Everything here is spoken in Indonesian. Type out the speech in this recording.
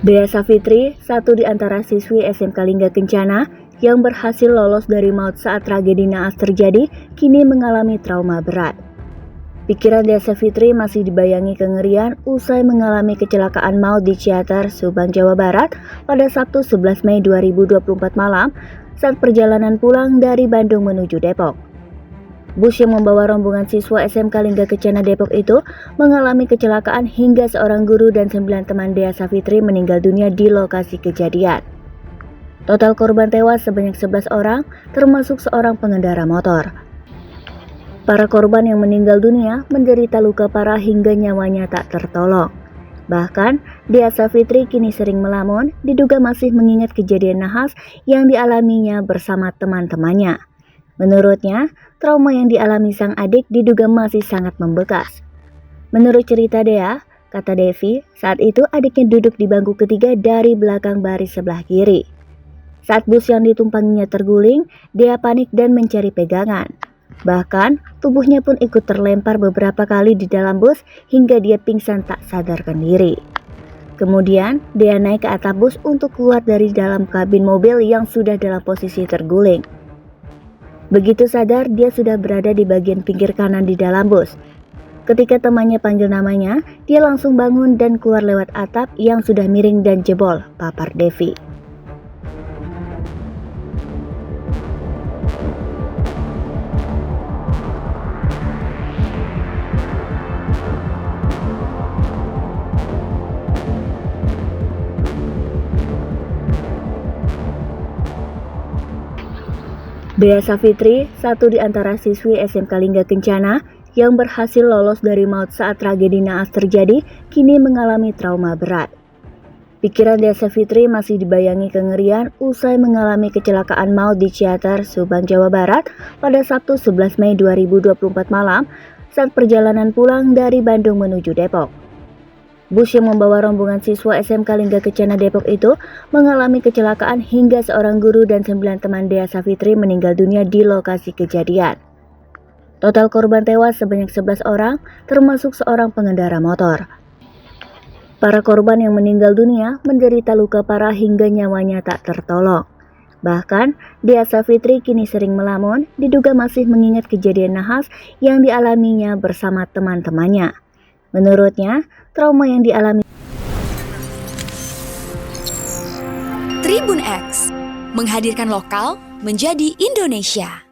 Dea Savitri, satu di antara siswi SMK Lingga Kencana yang berhasil lolos dari maut saat tragedi naas terjadi, kini mengalami trauma berat. Pikiran Dea Savitri masih dibayangi kengerian usai mengalami kecelakaan maut di Ciater, Subang, Jawa Barat pada Sabtu 11 Mei 2024 malam saat perjalanan pulang dari Bandung menuju Depok. Bus yang membawa rombongan siswa SMK Lingga Kencana Depok itu mengalami kecelakaan hingga seorang guru dan 9 teman Dea Savitri meninggal dunia di lokasi kejadian. Total korban tewas sebanyak 11 orang, termasuk seorang pengendara motor. Para korban yang meninggal dunia menderita luka parah hingga nyawanya tak tertolong. Bahkan, Dea Savitri kini sering melamun, diduga masih mengingat kejadian nahas yang dialaminya bersama teman-temannya. Menurutnya, trauma yang dialami sang adik diduga masih sangat membekas. Menurut cerita Dea, kata Devi, saat itu adiknya duduk di bangku ketiga dari belakang baris sebelah kiri. Saat bus yang ditumpanginya terguling, Dea panik dan mencari pegangan. Bahkan, tubuhnya pun ikut terlempar beberapa kali di dalam bus hingga dia pingsan tak sadarkan diri. Kemudian, Dea naik ke atap bus untuk keluar dari dalam kabin mobil yang sudah dalam posisi terguling. Begitu sadar, dia sudah berada di bagian pinggir kanan di dalam bus. Ketika temannya panggil namanya, dia langsung bangun dan keluar lewat atap yang sudah miring dan jebol, papar Devi. Dea Savitri, satu di antara siswi SMK Lingga Kencana yang berhasil lolos dari maut saat tragedi naas terjadi, kini mengalami trauma berat. Pikiran Dea Savitri masih dibayangi kengerian usai mengalami kecelakaan maut di Ciater, Subang, Jawa Barat pada Sabtu 11 Mei 2024 malam saat perjalanan pulang dari Bandung menuju Depok. Bus yang membawa rombongan siswa SMK Lingga Kencana Depok itu mengalami kecelakaan hingga seorang guru dan 9 teman Dea Savitri meninggal dunia di lokasi kejadian. Total korban tewas sebanyak 11 orang, termasuk seorang pengendara motor. Para korban yang meninggal dunia menderita luka parah hingga nyawanya tak tertolong. Bahkan, Dea Savitri kini sering melamun, diduga masih mengingat kejadian nahas yang dialaminya bersama teman-temannya. Menurutnya, trauma yang dialami Tribun X menghadirkan lokal menjadi Indonesia.